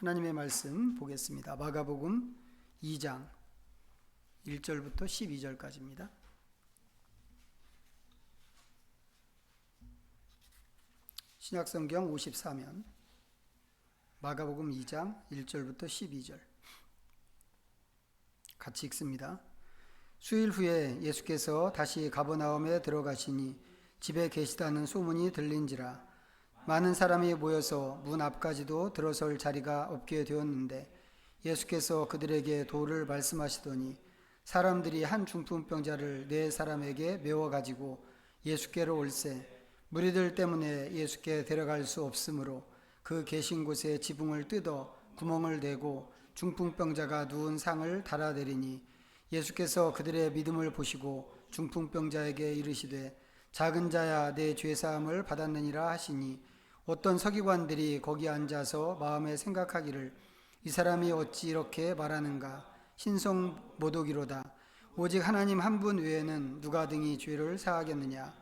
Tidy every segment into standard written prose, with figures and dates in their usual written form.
하나님의 말씀 보겠습니다. 마가복음 2장 1절부터 12절까지입니다. 신약성경 54면 마가복음 2장 1절부터 12절 같이 읽습니다. 수일 후에 예수께서 다시 가버나움에 들어가시니 집에 계시다는 소문이 들린지라 많은 사람이 모여서 문 앞까지도 들어설 자리가 없게 되었는데 예수께서 그들에게 도를 말씀하시더니 사람들이 한 중풍병자를 네 사람에게 메워 가지고 예수께로 올세 무리들 때문에 예수께 데려갈 수 없으므로 그 계신 곳에 지붕을 뜯어 구멍을 내고 중풍병자가 누운 상을 달아내리니 예수께서 그들의 믿음을 보시고 중풍병자에게 이르시되 작은 자야 내 죄사함을 받았느니라 하시니 어떤 서기관들이 거기 앉아서 마음에 생각하기를 이 사람이 어찌 이렇게 말하는가 신성모독이로다 오직 하나님 한 분 외에는 누가 등이 죄를 사하겠느냐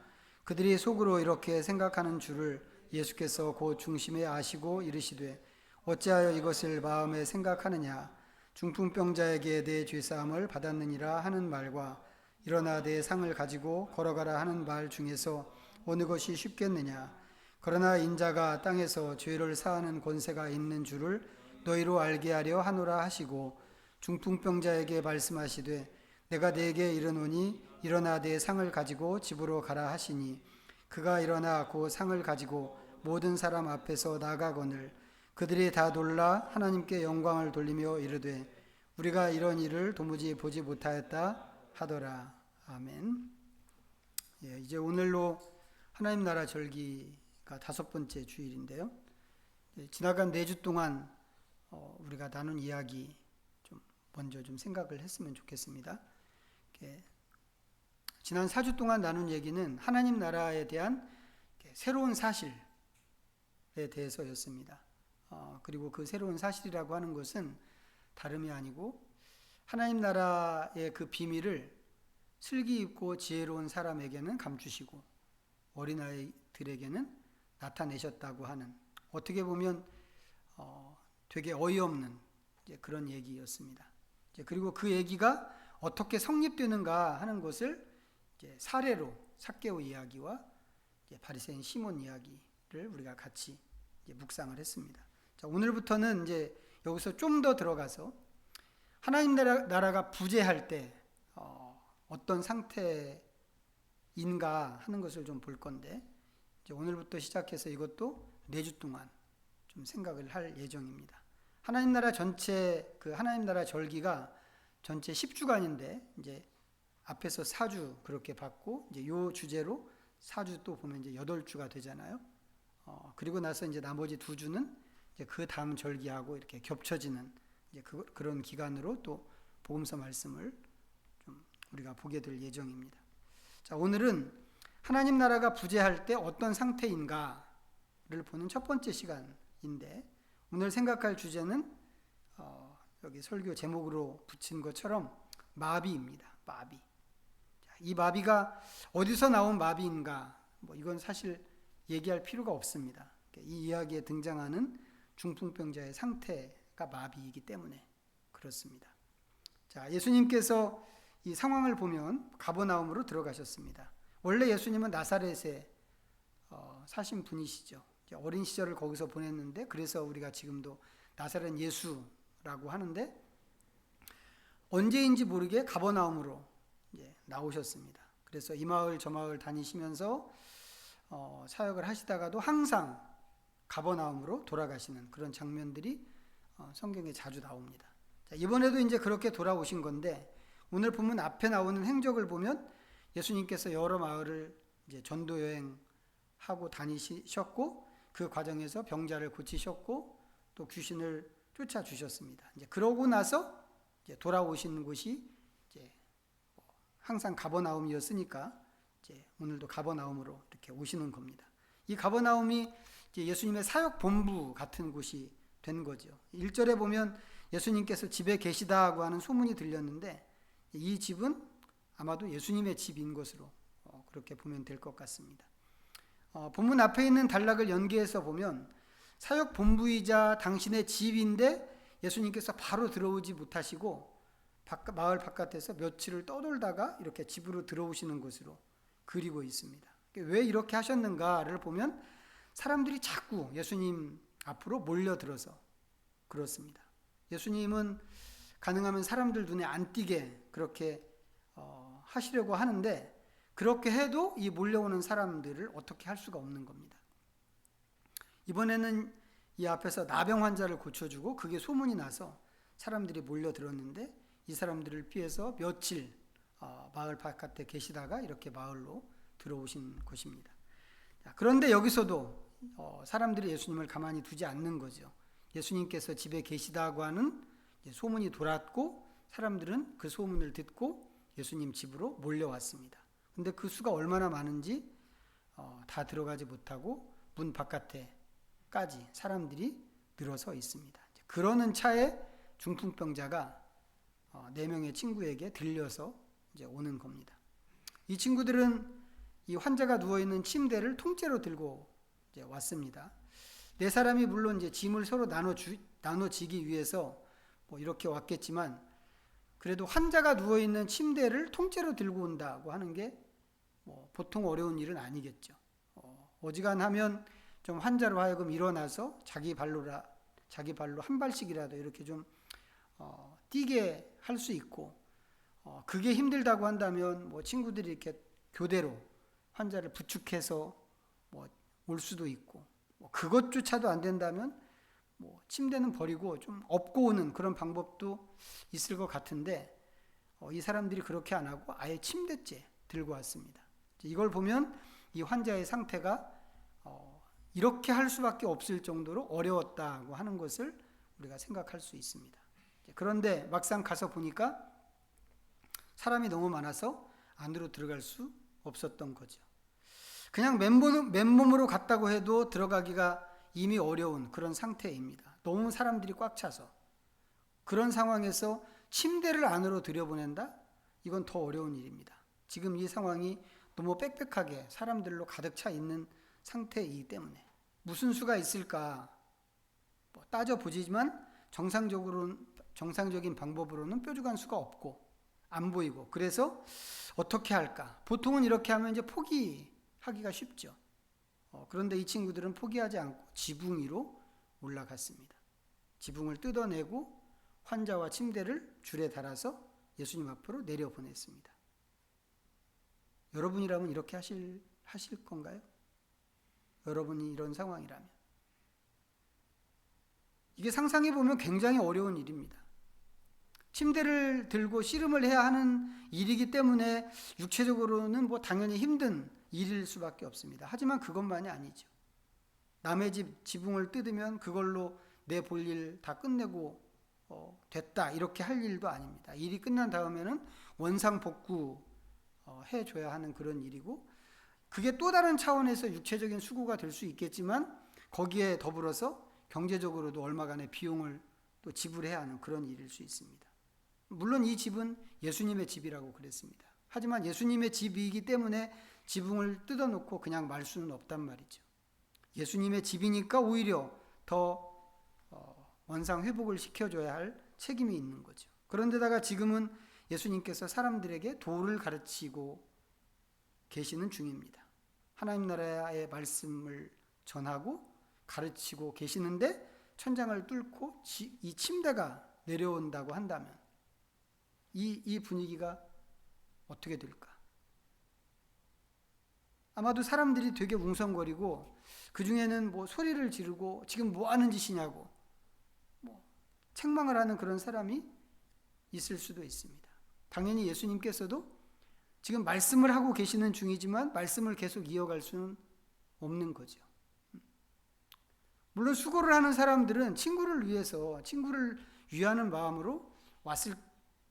그들이 속으로 이렇게 생각하는 줄을 예수께서 곧 중심에 아시고 이르시되 어찌하여 이것을 마음에 생각하느냐 중풍병자에게 내 죄사함을 받았느니라 하는 말과 일어나 내 상을 가지고 걸어가라 하는 말 중에서 어느 것이 쉽겠느냐 그러나 인자가 땅에서 죄를 사하는 권세가 있는 줄을 너희로 알게 하려 하노라 하시고 중풍병자에게 말씀하시되 내가 네게 이르노니 일어나 내 상을 가지고 집으로 가라 하시니 그가 일어나 그 상을 가지고 모든 사람 앞에서 나가거늘 그들이 다 놀라 하나님께 영광을 돌리며 이르되 우리가 이런 일을 도무지 보지 못하였다 하더라. 아멘. 이제 오늘로 하나님 나라 절기가 5번째 주일인데요. 지나간 4주 동안 우리가 나눈 이야기 좀 먼저 좀 생각을 했으면 좋겠습니다. 지난 4주 동안 나눈 얘기는 하나님 나라에 대한 새로운 사실에 대해서였습니다. 그리고 그 새로운 사실이라고 하는 것은 다름이 아니고 하나님 나라의 그 비밀을 슬기 있고 지혜로운 사람에게는 감추시고 어린아이들에게는 나타내셨다고 하는 어떻게 보면 되게 어이없는 그런 얘기였습니다. 그리고 그 얘기가 어떻게 성립되는가 하는 것을 사례로 삭개오 이야기와 바리새인 시몬 이야기를 우리가 같이 묵상을 했습니다. 자, 오늘부터는 이제 여기서 좀 더 들어가서 하나님 나라가 부재할 때 어떤 상태인가 하는 것을 좀 볼 건데 이제 오늘부터 시작해서 이것도 4주 동안 좀 생각을 할 예정입니다. 하나님 나라 전체 그 하나님 나라 절기가 전체 10주간인데 이제 앞에서 4주 그렇게 받고 이제 요 주제로 4주 또 보면 이제 8주가 되잖아요. 그리고 나서 이제 나머지 2주는 이제 그 다음 절기하고 이렇게 겹쳐지는 이제 그런 기간으로 또 복음서 말씀을 좀 우리가 보게 될 예정입니다. 자, 오늘은 하나님 나라가 부재할 때 어떤 상태인가를 보는 첫 번째 시간인데 오늘 생각할 주제는 여기 설교 제목으로 붙인 것처럼 마비입니다. 마비. 자, 이 마비가 어디서 나온 마비인가? 이건 사실 얘기할 필요가 없습니다. 이 이야기에 등장하는 중풍병자의 상태가 마비이기 때문에 그렇습니다. 자, 예수님께서 이 상황을 보면 가버나움으로 들어가셨습니다. 원래 예수님은 나사렛에 사신 분이시죠. 어린 시절을 거기서 보냈는데 그래서 우리가 지금도 나사렛 예수라고 하는데 언제인지 모르게 가버나움으로 나오셨습니다. 그래서 이 마을 저 마을 다니시면서 사역을 하시다가도 항상 가버나움으로 돌아가시는 그런 장면들이 성경에 자주 나옵니다. 자, 이번에도 이제 그렇게 돌아오신 건데 오늘 본문 앞에 나오는 행적을 보면 예수님께서 여러 마을을 이제 전도 여행하고 다니셨고 그 과정에서 병자를 고치셨고 또 귀신을 쫓아 주셨습니다. 이제 그러고 나서 이제 돌아오신 곳이 이제 항상 가버나움이었으니까 이제 오늘도 가버나움으로 이렇게 오시는 겁니다. 이 가버나움이 이제 예수님의 사역 본부 같은 곳이 된 거죠. 1절에 보면 예수님께서 집에 계시다고 하는 소문이 들렸는데 이 집은 아마도 예수님의 집인 것으로 그렇게 보면 될 것 같습니다. 본문 앞에 있는 단락을 연계해서 보면 사역 본부이자 당신의 집인데 예수님께서 바로 들어오지 못하시고 마을 바깥에서 며칠을 떠돌다가 이렇게 집으로 들어오시는 것으로 그리고 있습니다. 왜 이렇게 하셨는가를 보면 사람들이 자꾸 예수님 앞으로 몰려들어서 그렇습니다. 예수님은 가능하면 사람들 눈에 안 띄게 그렇게 하시려고 하는데 그렇게 해도 이 몰려오는 사람들을 어떻게 할 수가 없는 겁니다. 이번에는 이 앞에서 나병 환자를 고쳐주고 그게 소문이 나서 사람들이 몰려들었는데 이 사람들을 피해서 며칠 마을 바깥에 계시다가 이렇게 마을로 들어오신 것입니다. 그런데 여기서도 사람들이 예수님을 가만히 두지 않는 거죠. 예수님께서 집에 계시다고 하는 소문이 돌았고 사람들은 그 소문을 듣고 예수님 집으로 몰려왔습니다. 근데 그 수가 얼마나 많은지 다 들어가지 못하고 문 바깥에까지 사람들이 늘어서 있습니다. 그러는 차에 중풍병자가 4명의 친구에게 들려서 이제 오는 겁니다. 이 친구들은 이 환자가 누워있는 침대를 통째로 들고 이제 왔습니다. 4사람이 물론 이제 짐을 서로 나눠지기 위해서 뭐 이렇게 왔겠지만 그래도 환자가 누워있는 침대를 통째로 들고 온다고 하는 게 뭐 보통 어려운 일은 아니겠죠. 어지간하면 좀 환자로 하여금 일어나서 자기 발로 한 발씩이라도 이렇게 좀 뛰게 할 수 있고 그게 힘들다고 한다면 뭐 친구들이 이렇게 교대로 환자를 부축해서 뭐 올 수도 있고 뭐 그것조차도 안 된다면 뭐 침대는 버리고 좀 업고 오는 그런 방법도 있을 것 같은데 이 사람들이 그렇게 안 하고 아예 침대째 들고 왔습니다. 이걸 보면 이 환자의 상태가 이렇게 할 수밖에 없을 정도로 어려웠다고 하는 것을 우리가 생각할 수 있습니다. 그런데 막상 가서 보니까 사람이 너무 많아서 안으로 들어갈 수 없었던 거죠. 그냥 맨몸으로 갔다고 해도 들어가기가 이미 어려운 그런 상태입니다. 너무 사람들이 꽉 차서. 그런 상황에서 침대를 안으로 들여보낸다? 이건 더 어려운 일입니다. 지금 이 상황이 너무 빽빽하게 사람들로 가득 차 있는 상태이기 때문에 무슨 수가 있을까 뭐 따져보지만 정상적인 방법으로는 뾰족한 수가 없고 안 보이고 그래서 어떻게 할까? 보통은 이렇게 하면 이제 포기하기가 쉽죠. 그런데 이 친구들은 포기하지 않고 지붕 위로 올라갔습니다. 지붕을 뜯어내고 환자와 침대를 줄에 달아서 예수님 앞으로 내려보냈습니다. 여러분이라면 이렇게 하실 건가요? 여러분이 이런 상황이라면. 이게 상상해보면 굉장히 어려운 일입니다. 침대를 들고 씨름을 해야 하는 일이기 때문에 육체적으로는 뭐 당연히 힘든 일일 수밖에 없습니다. 하지만 그것만이 아니죠. 남의 집 지붕을 뜯으면 그걸로 내 볼 일 다 끝내고 됐다 이렇게 할 일도 아닙니다. 일이 끝난 다음에는 원상복구 해줘야 하는 그런 일이고 그게 또 다른 차원에서 육체적인 수고가 될 수 있겠지만 거기에 더불어서 경제적으로도 얼마간의 비용을 또 지불해야 하는 그런 일일 수 있습니다. 물론 이 집은 예수님의 집이라고 그랬습니다. 하지만 예수님의 집이기 때문에 지붕을 뜯어놓고 그냥 말 수는 없단 말이죠. 예수님의 집이니까 오히려 더 원상 회복을 시켜줘야 할 책임이 있는 거죠. 그런데다가 지금은 예수님께서 사람들에게 도를 가르치고 계시는 중입니다. 하나님 나라의 말씀을 전하고 가르치고 계시는데 천장을 뚫고 이 침대가 내려온다고 한다면 이 분위기가 어떻게 될까? 아마도 사람들이 되게 웅성거리고 그 중에는 뭐 소리를 지르고 지금 뭐 하는 짓이냐고 뭐 책망을 하는 그런 사람이 있을 수도 있습니다. 당연히 예수님께서도 지금 말씀을 하고 계시는 중이지만 말씀을 계속 이어갈 수는 없는 거죠. 물론 수고를 하는 사람들은 친구를 위해서 친구를 위하는 마음으로 왔을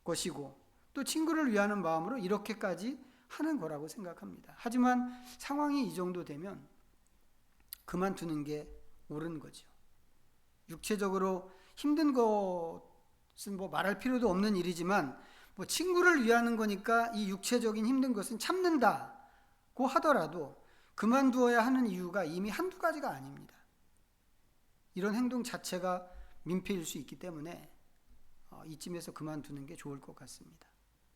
것이고 또 친구를 위하는 마음으로 이렇게까지 하는 거라고 생각합니다. 하지만 상황이 이 정도 되면 그만두는 게 옳은 거죠. 육체적으로 힘든 것은 뭐 말할 필요도 없는 일이지만 뭐 친구를 위하는 거니까 이 육체적인 힘든 것은 참는다고 하더라도 그만두어야 하는 이유가 이미 한두 가지가 아닙니다. 이런 행동 자체가 민폐일 수 있기 때문에 이쯤에서 그만두는 게 좋을 것 같습니다.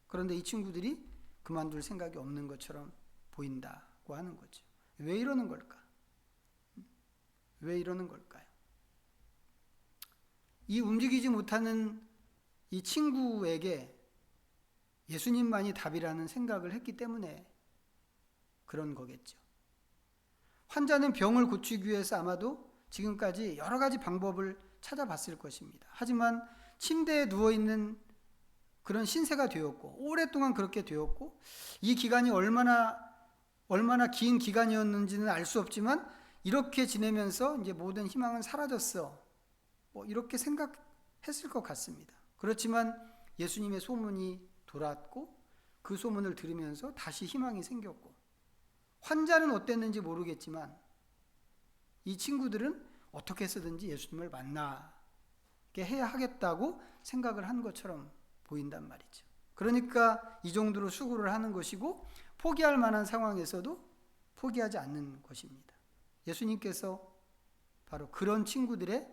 그런데 이 친구들이 그만둘 생각이 없는 것처럼 보인다고 하는 거죠. 왜 이러는 걸까? 왜 이러는 걸까요? 이 움직이지 못하는 이 친구에게 예수님만이 답이라는 생각을 했기 때문에 그런 거겠죠. 환자는 병을 고치기 위해서 아마도 지금까지 여러 가지 방법을 찾아봤을 것입니다. 하지만 침대에 누워있는 그런 신세가 되었고 오랫동안 그렇게 되었고 이 기간이 얼마나 긴 기간이었는지는 알 수 없지만 이렇게 지내면서 이제 모든 희망은 사라졌어. 이렇게 생각했을 것 같습니다. 그렇지만 예수님의 소문이 돌았고 그 소문을 들으면서 다시 희망이 생겼고 환자는 어땠는지 모르겠지만 이 친구들은 어떻게 해서든지 예수님을 만나게 해야 하겠다고 생각을 한 것처럼 보인단 말이죠. 그러니까 이 정도로 수고를 하는 것이고 포기할 만한 상황에서도 포기하지 않는 것입니다. 예수님께서 바로 그런 친구들의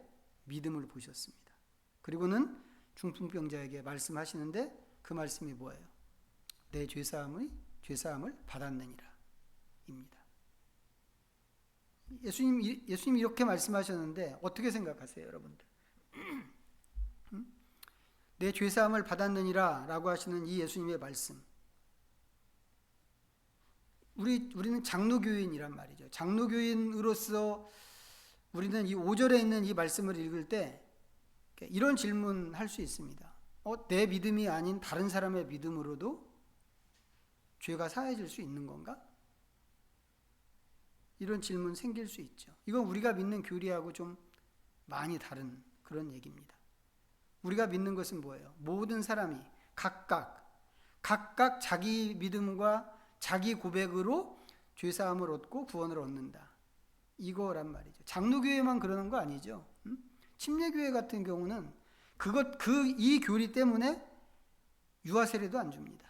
믿음을 보셨습니다. 그리고는 중풍병자에게 말씀하시는데 그 말씀이 뭐예요? 내 죄사함을 받았느니라 입니다. 예수님 이렇게 말씀하셨는데 어떻게 생각하세요, 여러분들? 내 죄사함을 받았느니라 라고 하시는 이 예수님의 말씀, 우리는 장로교인이란 말이죠. 장로교인으로서 우리는 이 5절에 있는 이 말씀을 읽을 때 이런 질문 할 수 있습니다. 내 믿음이 아닌 다른 사람의 믿음으로도 죄가 사해질 수 있는 건가? 이런 질문 생길 수 있죠. 이건 우리가 믿는 교리하고 좀 많이 다른 그런 얘기입니다. 우리가 믿는 것은 뭐예요? 모든 사람이 각각 자기 믿음과 자기 고백으로 죄사함을 얻고 구원을 얻는다. 이거란 말이죠. 장로교회만 그러는 거 아니죠. 침례교회 같은 경우는 이 교리 때문에 유아세례도 안 줍니다.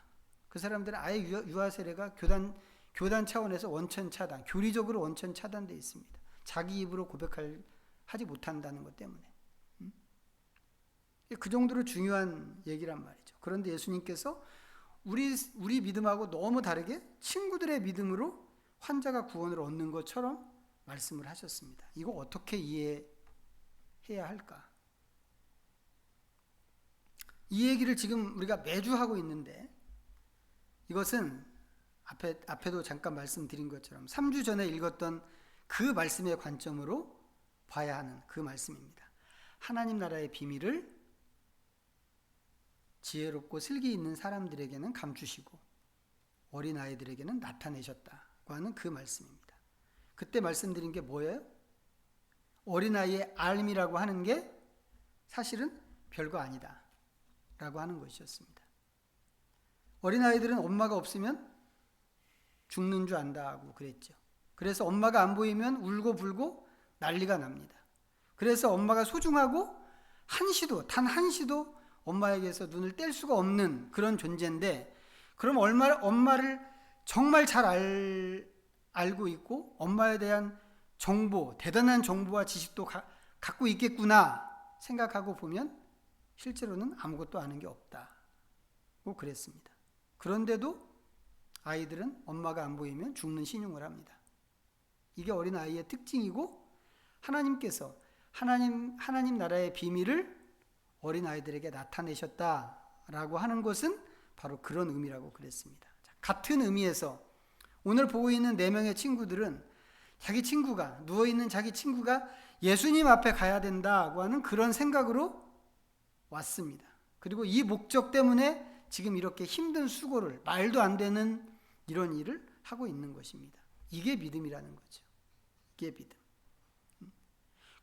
그 사람들은 아예 유아세례가 교단 차원에서 원천 차단, 교리적으로 원천 차단되어 있습니다. 자기 입으로 하지 못한다는 것 때문에. 그 정도로 중요한 얘기란 말이죠. 그런데 예수님께서 우리 믿음하고 너무 다르게 친구들의 믿음으로 환자가 구원을 얻는 것처럼 말씀을 하셨습니다. 이거 어떻게 이해해야 할까? 이 얘기를 지금 우리가 매주 하고 있는데 이것은 앞에도 잠깐 말씀드린 것처럼 3주 전에 읽었던 그 말씀의 관점으로 봐야 하는 그 말씀입니다. 하나님 나라의 비밀을 지혜롭고 슬기 있는 사람들에게는 감추시고 어린아이들에게는 나타내셨다고 하는 그 말씀입니다. 그때 말씀드린 게 뭐예요? 어린아이의 알미라고 하는 게 사실은 별거 아니다 라고 하는 것이었습니다. 어린아이들은 엄마가 없으면 죽는 줄 안다고 그랬죠. 그래서 엄마가 안 보이면 울고 불고 난리가 납니다. 그래서 엄마가 소중하고 단 한시도 엄마에게서 눈을 뗄 수가 없는 그런 존재인데, 그럼 엄마를 정말 잘 알고 있고 엄마에 대한 대단한 정보와 지식도 갖고 있겠구나 생각하고 보면 실제로는 아무것도 아는 게 없다고 그랬습니다. 그런데도 아이들은 엄마가 안 보이면 죽는 신용을 합니다. 이게 어린아이의 특징이고, 하나님께서 하나님 나라의 비밀을 어린아이들에게 나타내셨다라고 하는 것은 바로 그런 의미라고 그랬습니다. 같은 의미에서 오늘 보고 있는 4명의 친구들은 누워있는 자기 친구가 예수님 앞에 가야 된다고 하는 그런 생각으로 왔습니다. 그리고 이 목적 때문에 지금 이렇게 힘든 수고를, 말도 안 되는 이런 일을 하고 있는 것입니다. 이게 믿음이라는 거죠. 이게 믿음.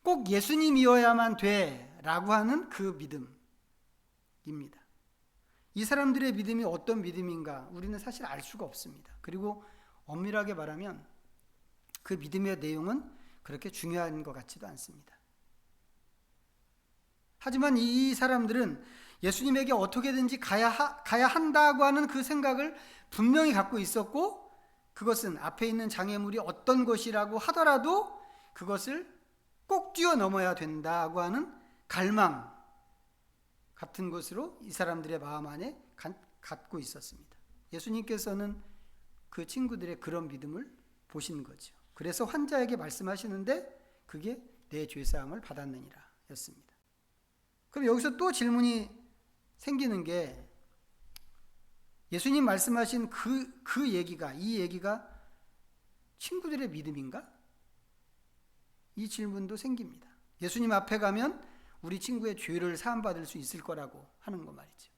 꼭 예수님이어야만 돼라고 하는 그 믿음입니다. 이 사람들의 믿음이 어떤 믿음인가 우리는 사실 알 수가 없습니다. 그리고 엄밀하게 말하면 그 믿음의 내용은 그렇게 중요한 것 같지도 않습니다. 하지만 이 사람들은 예수님에게 어떻게든지 가야 한다고 하는 그 생각을 분명히 갖고 있었고, 그것은 앞에 있는 장애물이 어떤 것이라고 하더라도 그것을 꼭 뛰어넘어야 된다고 하는 갈망 같은 것으로 이 사람들의 마음 안에 갖고 있었습니다. 예수님께서는 그 친구들의 그런 믿음을 보신 거죠. 그래서 환자에게 말씀하시는데 그게 내 죄사함을 받았느니라 였습니다. 그럼 여기서 또 질문이 생기는 게 예수님 말씀하신 이 얘기가 친구들의 믿음인가? 이 질문도 생깁니다. 예수님 앞에 가면 우리 친구의 죄를 사함받을 수 있을 거라고 하는 거 말이죠.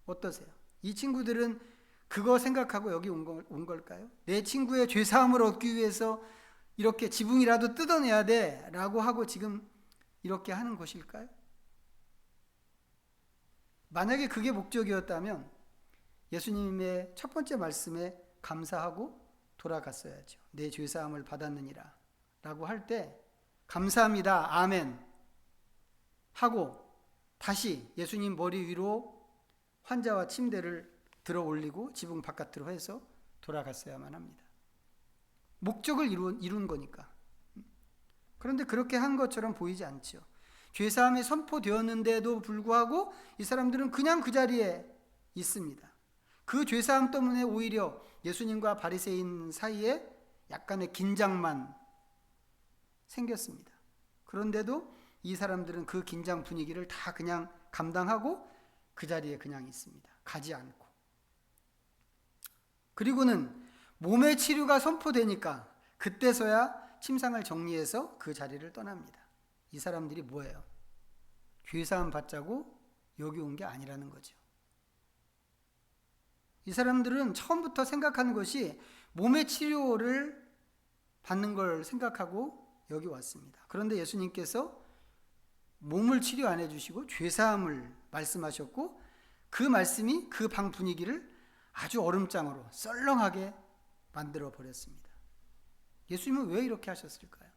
어떠세요? 이 친구들은 그거 생각하고 여기 온 걸까요? 내 친구의 죄 사함을 얻기 위해서 이렇게 지붕이라도 뜯어내야 돼 라고 하고 지금 이렇게 하는 것일까요? 만약에 그게 목적이었다면 예수님의 첫 번째 말씀에 감사하고 돌아갔어야죠. 내 죄 사함을 받았느니라 라고 할 때 감사합니다 아멘 하고 다시 예수님 머리 위로 환자와 침대를 들어 올리고 지붕 바깥으로 해서 돌아갔어야만 합니다. 목적을 이룬 거니까. 그런데 그렇게 한 것처럼 보이지 않죠. 죄사함이 선포되었는데도 불구하고 이 사람들은 그냥 그 자리에 있습니다. 그 죄사함 때문에 오히려 예수님과 바리새인 사이에 약간의 긴장만 생겼습니다. 그런데도 이 사람들은 그 긴장 분위기를 다 그냥 감당하고 그 자리에 그냥 있습니다. 가지 않고. 그리고는 몸의 치료가 선포되니까 그때서야 침상을 정리해서 그 자리를 떠납니다. 이 사람들이 뭐예요? 죄사함 받자고 여기 온 게 아니라는 거죠. 이 사람들은 처음부터 생각하는 것이 몸의 치료를 받는 걸 생각하고 여기 왔습니다. 그런데 예수님께서 몸을 치료 안 해주시고 죄사함을 말씀하셨고 그 말씀이 그 방 분위기를 아주 얼음장으로 썰렁하게 만들어 버렸습니다. 예수님은 왜 이렇게 하셨을까요?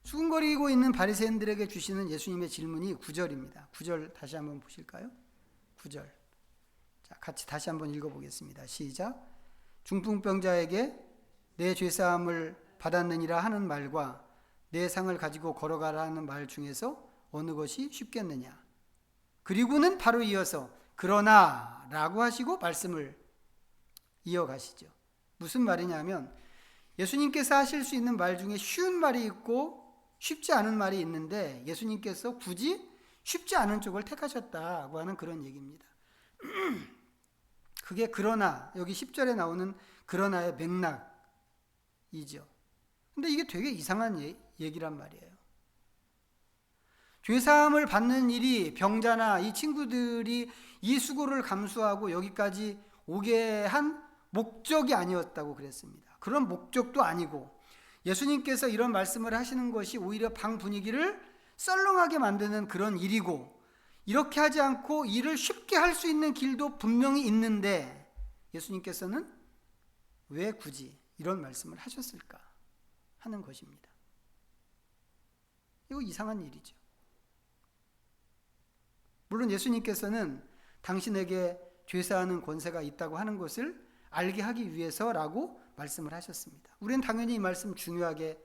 수군거리고 있는 바리새인들에게 주시는 예수님의 질문이 9절입니다. 9절 다시 한번 보실까요? 9절. 자, 같이 다시 한번 읽어보겠습니다. 시작. 중풍병자에게 내 죄사함을 받았느니라 하는 말과 내 상을 가지고 걸어가라 하는 말 중에서 어느 것이 쉽겠느냐? 그리고는 바로 이어서 그러나 라고 하시고 말씀을 이어가시죠. 무슨 말이냐면 예수님께서 하실 수 있는 말 중에 쉬운 말이 있고 쉽지 않은 말이 있는데 예수님께서 굳이 쉽지 않은 쪽을 택하셨다고 하는 그런 얘기입니다. 그게 그러나, 여기 10절에 나오는 그러나의 맥락이죠. 근데 이게 되게 이상한 얘기란 말이에요. 죄사함을 받는 일이 병자나 이 친구들이 이 수고를 감수하고 여기까지 오게 한 목적이 아니었다고 그랬습니다. 그런 목적도 아니고 예수님께서 이런 말씀을 하시는 것이 오히려 방 분위기를 썰렁하게 만드는 그런 일이고 이렇게 하지 않고 일을 쉽게 할 수 있는 길도 분명히 있는데 예수님께서는 왜 굳이 이런 말씀을 하셨을까 하는 것입니다. 이거 이상한 일이죠. 물론 예수님께서는 당신에게 죄사하는 권세가 있다고 하는 것을 알게 하기 위해서라고 말씀을 하셨습니다. 우리는 당연히 이 말씀 중요하게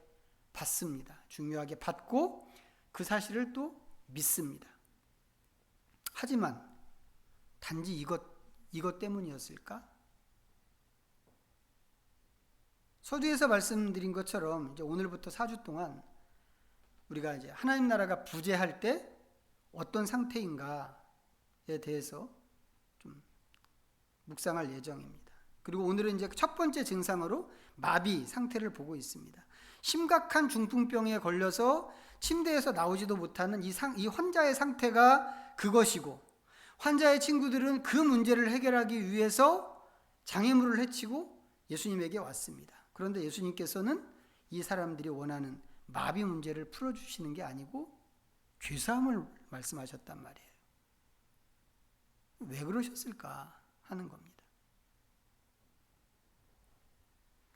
받습니다. 중요하게 받고 그 사실을 또 믿습니다. 하지만 단지 이것 때문이었을까? 서두에서 말씀드린 것처럼 이제 오늘부터 4주 동안 우리가 이제 하나님 나라가 부재할 때 어떤 상태인가에 대해서 좀 묵상할 예정입니다. 그리고 오늘은 이제 첫 번째 증상으로 마비 상태를 보고 있습니다. 심각한 중풍병에 걸려서 침대에서 나오지도 못하는 이 환자의 상태가 그것이고 환자의 친구들은 그 문제를 해결하기 위해서 장애물을 해치고 예수님에게 왔습니다. 그런데 예수님께서는 이 사람들이 원하는 마비 문제를 풀어주시는 게 아니고 죄사함을 말씀하셨단 말이에요. 왜 그러셨을까 하는 겁니다.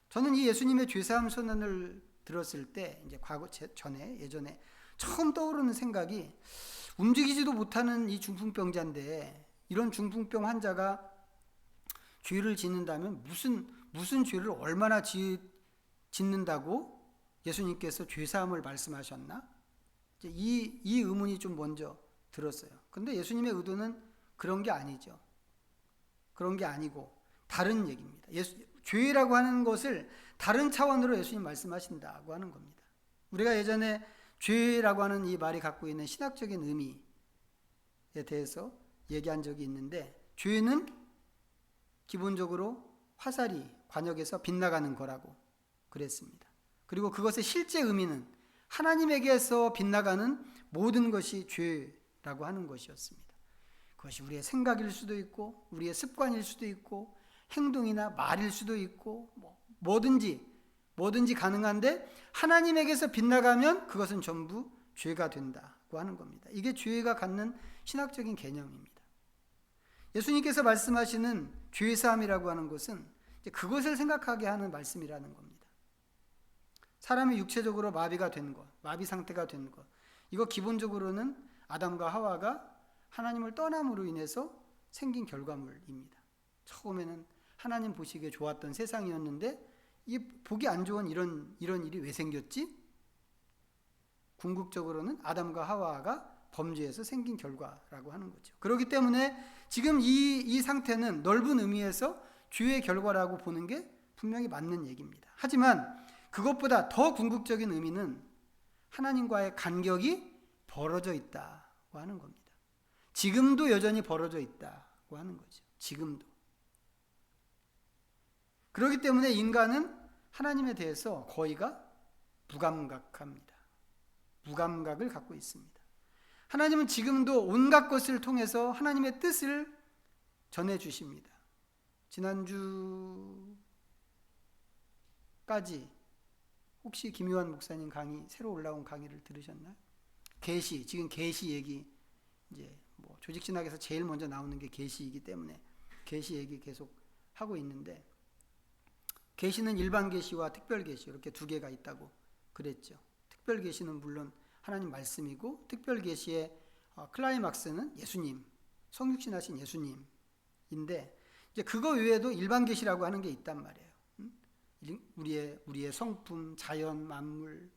저는 이 예수님의 죄사함 선언을 들었을 때 이제 예전에 처음 떠오르는 생각이 움직이지도 못하는 이 중풍병자인데 이런 중풍병 환자가 죄를 짓는다면 무슨 죄를 얼마나 짓는다고 예수님께서 죄사함을 말씀하셨나? 이 의문이 좀 먼저 들었어요. 근데 예수님의 의도는 그런 게 아니죠. 그런 게 아니고 다른 얘기입니다. 죄라고 하는 것을 다른 차원으로 예수님 말씀하신다고 하는 겁니다. 우리가 예전에 죄라고 하는 이 말이 갖고 있는 신학적인 의미에 대해서 얘기한 적이 있는데, 죄는 기본적으로 화살이 관역에서 빗나가는 거라고 그랬습니다. 그리고 그것의 실제 의미는 하나님에게서 빗나가는 모든 것이 죄라고 하는 것이었습니다. 그것이 우리의 생각일 수도 있고 우리의 습관일 수도 있고 행동이나 말일 수도 있고 뭐든지 가능한데, 하나님에게서 빗나가면 그것은 전부 죄가 된다고 하는 겁니다. 이게 죄가 갖는 신학적인 개념입니다. 예수님께서 말씀하시는 죄사함이라고 하는 것은 그것을 생각하게 하는 말씀이라는 겁니다. 사람이 육체적으로 마비가 된 것, 마비 상태가 된 것, 이거 기본적으로는 아담과 하와가 하나님을 떠남으로 인해서 생긴 결과물입니다. 처음에는 하나님 보시기에 좋았던 세상이었는데 이 보기 안 좋은 이런 일이 왜 생겼지? 궁극적으로는 아담과 하와가 범죄에서 생긴 결과라고 하는 거죠. 그렇기 때문에 지금 이 상태는 넓은 의미에서 죄의 결과라고 보는 게 분명히 맞는 얘기입니다. 하지만 그것보다 더 궁극적인 의미는 하나님과의 간격이 벌어져 있다고 하는 겁니다. 지금도 여전히 벌어져 있다고 하는 거죠. 지금도. 그렇기 때문에 인간은 하나님에 대해서 거의가 무감각합니다. 무감각을 갖고 있습니다. 하나님은 지금도 온갖 것을 통해서 하나님의 뜻을 전해주십니다. 지난주까지 혹시 김요한 목사님 강의, 새로 올라온 강의를 들으셨나요? 지금 계시 얘기, 이제 조직신학에서 제일 먼저 나오는 게 계시이기 때문에 계시 얘기 계속 하고 있는데, 계시는 일반 계시와 특별 계시 이렇게 두 개가 있다고 그랬죠. 특별 계시는 물론 하나님 말씀이고, 특별 계시의 클라이막스는 예수님, 성육신하신 예수님인데, 이제 그거 외에도 일반 계시라고 하는 게 있단 말이에요. 우리의 성품, 자연, 만물,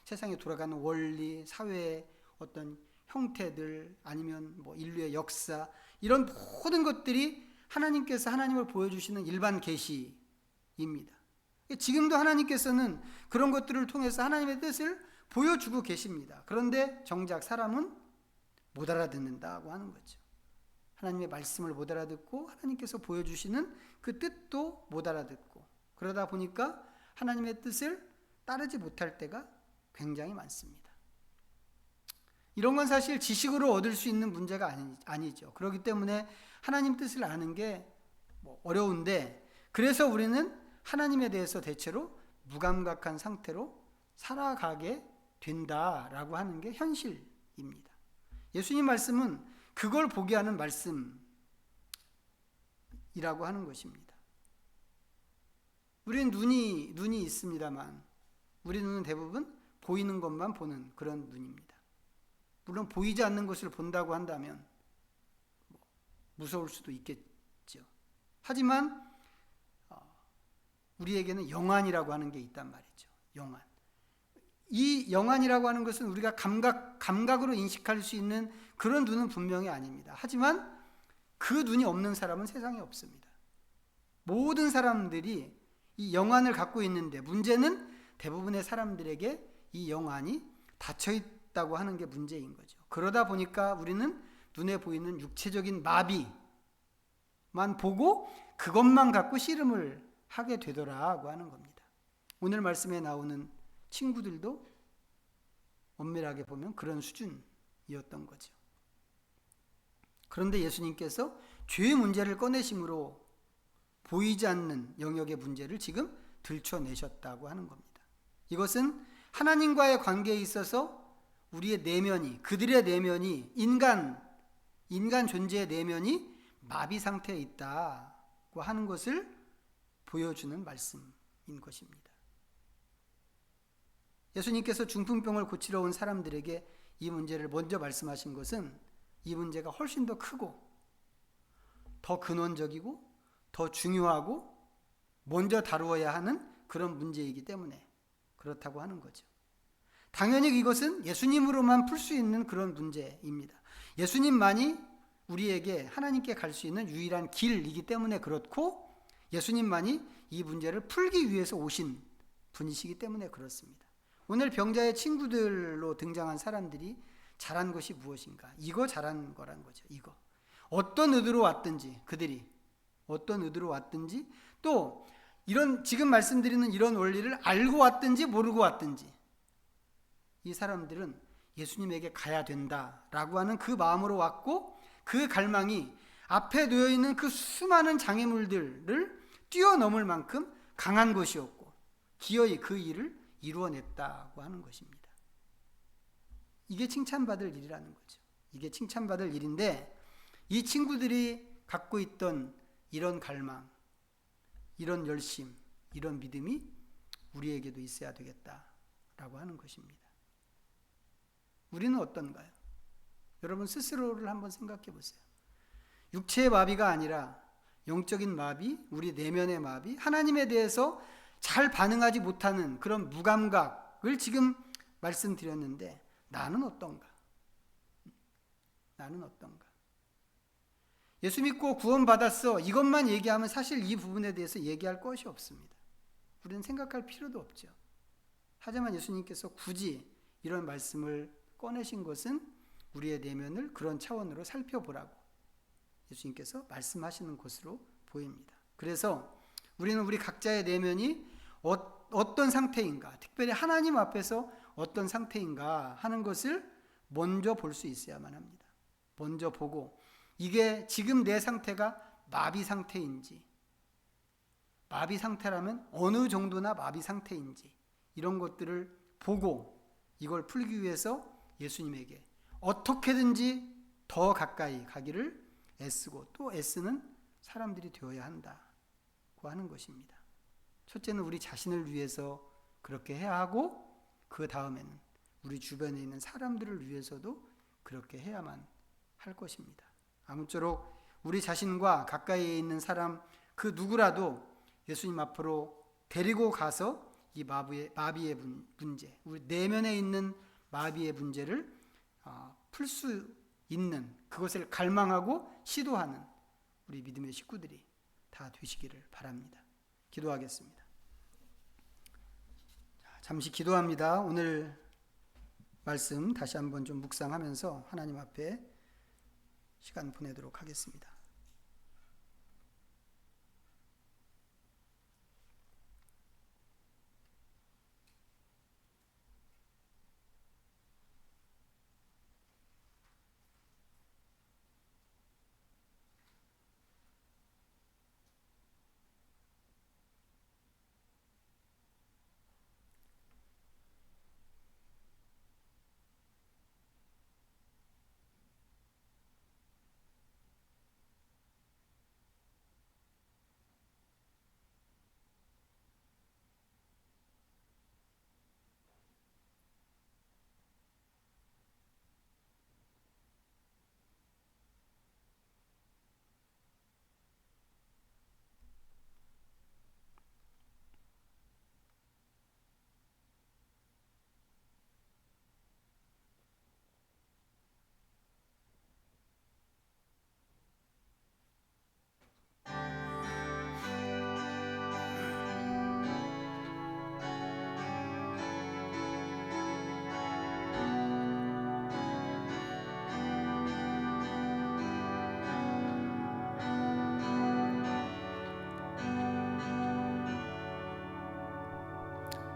세상에 돌아가는 원리, 사회의 어떤 형태들, 아니면 인류의 역사, 이런 모든 것들이 하나님께서 하나님을 보여주시는 일반 계시입니다. 지금도 하나님께서는 그런 것들을 통해서 하나님의 뜻을 보여주고 계십니다. 그런데 정작 사람은 못 알아듣는다고 하는 거죠. 하나님의 말씀을 못 알아듣고 하나님께서 보여주시는 그 뜻도 못 알아듣고, 그러다 보니까 하나님의 뜻을 따르지 못할 때가 굉장히 많습니다. 이런 건 사실 지식으로 얻을 수 있는 문제가 아니죠. 그렇기 때문에 하나님 뜻을 아는 게 어려운데, 그래서 우리는 하나님에 대해서 대체로 무감각한 상태로 살아가게 된다라고 하는 게 현실입니다. 예수님 말씀은 그걸 보게 하는 말씀이라고 하는 것입니다. 우리는 눈이 있습니다만, 우리 눈은 대부분 보이는 것만 보는 그런 눈입니다. 물론 보이지 않는 것을 본다고 한다면 무서울 수도 있겠죠. 하지만 우리에게는 영안이라고 하는 게 있단 말이죠. 영안. 이 영안이라고 하는 것은 우리가 감각으로 인식할 수 있는 그런 눈은 분명히 아닙니다. 하지만 그 눈이 없는 사람은 세상에 없습니다. 모든 사람들이 이 영안을 갖고 있는데, 문제는 대부분의 사람들에게 이 영안이 닫혀 있다고 하는 게 문제인 거죠. 그러다 보니까 우리는 눈에 보이는 육체적인 마비만 보고 그것만 갖고 씨름을 하게 되더라고 하는 겁니다. 오늘 말씀에 나오는 친구들도 엄밀하게 보면 그런 수준이었던 거죠. 그런데 예수님께서 죄의 문제를 꺼내심으로 보이지 않는 영역의 문제를 지금 들춰내셨다고 하는 겁니다. 이것은 하나님과의 관계에 있어서 우리의 내면이, 그들의 내면이, 인간 존재의 내면이 마비 상태에 있다고 하는 것을 보여주는 말씀인 것입니다. 예수님께서 중풍병을 고치러 온 사람들에게 이 문제를 먼저 말씀하신 것은 이 문제가 훨씬 더 크고 더 근원적이고 더 중요하고 먼저 다루어야 하는 그런 문제이기 때문에 그렇다고 하는 거죠. 당연히 이것은 예수님으로만 풀 수 있는 그런 문제입니다. 예수님만이 우리에게 하나님께 갈 수 있는 유일한 길이기 때문에 그렇고, 예수님만이 이 문제를 풀기 위해서 오신 분이시기 때문에 그렇습니다. 오늘 병자의 친구들로 등장한 사람들이 잘한 것이 무엇인가? 이거 잘한 거란 거죠. 이거. 어떤 의도로 왔든지, 그들이 어떤 의도로 왔든지, 또 이런 지금 말씀드리는 이런 원리를 알고 왔든지 모르고 왔든지, 이 사람들은 예수님에게 가야 된다라고 하는 그 마음으로 왔고, 그 갈망이 앞에 놓여 있는 그 수많은 장애물들을 뛰어넘을 만큼 강한 것이었고, 기어이 그 일을 이루어냈다고 하는 것입니다. 이게 칭찬받을 일이라는 거죠. 이게 칭찬받을 일인데, 이 친구들이 갖고 있던 이런 갈망, 이런 열심, 이런 믿음이 우리에게도 있어야 되겠다라고 하는 것입니다. 우리는 어떤가요? 여러분 스스로를 한번 생각해 보세요. 육체의 마비가 아니라 영적인 마비, 우리 내면의 마비, 하나님에 대해서 잘 반응하지 못하는 그런 무감각을 지금 말씀드렸는데, 나는 어떤가? 나는 어떤가? 예수 믿고 구원받았어, 이것만 얘기하면 사실 이 부분에 대해서 얘기할 것이 없습니다. 우리는 생각할 필요도 없죠. 하지만 예수님께서 굳이 이런 말씀을 꺼내신 것은 우리의 내면을 그런 차원으로 살펴보라고 예수님께서 말씀하시는 것으로 보입니다. 그래서 우리는 우리 각자의 내면이 어떤 상태인가, 특별히 하나님 앞에서 어떤 상태인가 하는 것을 먼저 볼 수 있어야만 합니다. 먼저 보고, 이게 지금 내 상태가 마비 상태인지, 마비 상태라면 어느 정도나 마비 상태인지, 이런 것들을 보고 이걸 풀기 위해서 예수님에게 어떻게든지 더 가까이 가기를 애쓰고, 또 애쓰는 사람들이 되어야 한다고 하는 것입니다. 첫째는 우리 자신을 위해서 그렇게 해야 하고, 그 다음에는 우리 주변에 있는 사람들을 위해서도 그렇게 해야만 할 것입니다. 아무쪼록 우리 자신과 가까이에 있는 사람 그 누구라도 예수님 앞으로 데리고 가서 이 마비의 문제, 우리 내면에 있는 마비의 문제를 풀 수 있는, 그것을 갈망하고 시도하는 우리 믿음의 식구들이 다 되시기를 바랍니다. 기도하겠습니다. 잠시 기도합니다. 오늘 말씀 다시 한번 좀 묵상하면서 하나님 앞에 시간 보내도록 하겠습니다.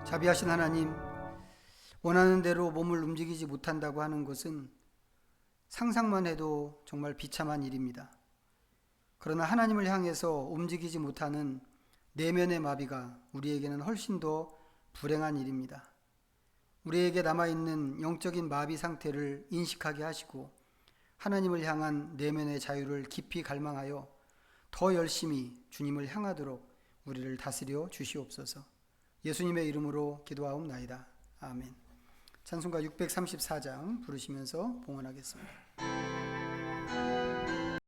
자비하신 하나님, 원하는 대로 몸을 움직이지 못한다고 하는 것은 상상만 해도 정말 비참한 일입니다. 그러나 하나님을 향해서 움직이지 못하는 내면의 마비가 우리에게는 훨씬 더 불행한 일입니다. 우리에게 남아있는 영적인 마비 상태를 인식하게 하시고, 하나님을 향한 내면의 자유를 깊이 갈망하여 더 열심히 주님을 향하도록 우리를 다스려 주시옵소서. 예수님의 이름으로 기도하옵나이다. 아멘. 찬송가 634장 부르시면서 봉헌하겠습니다.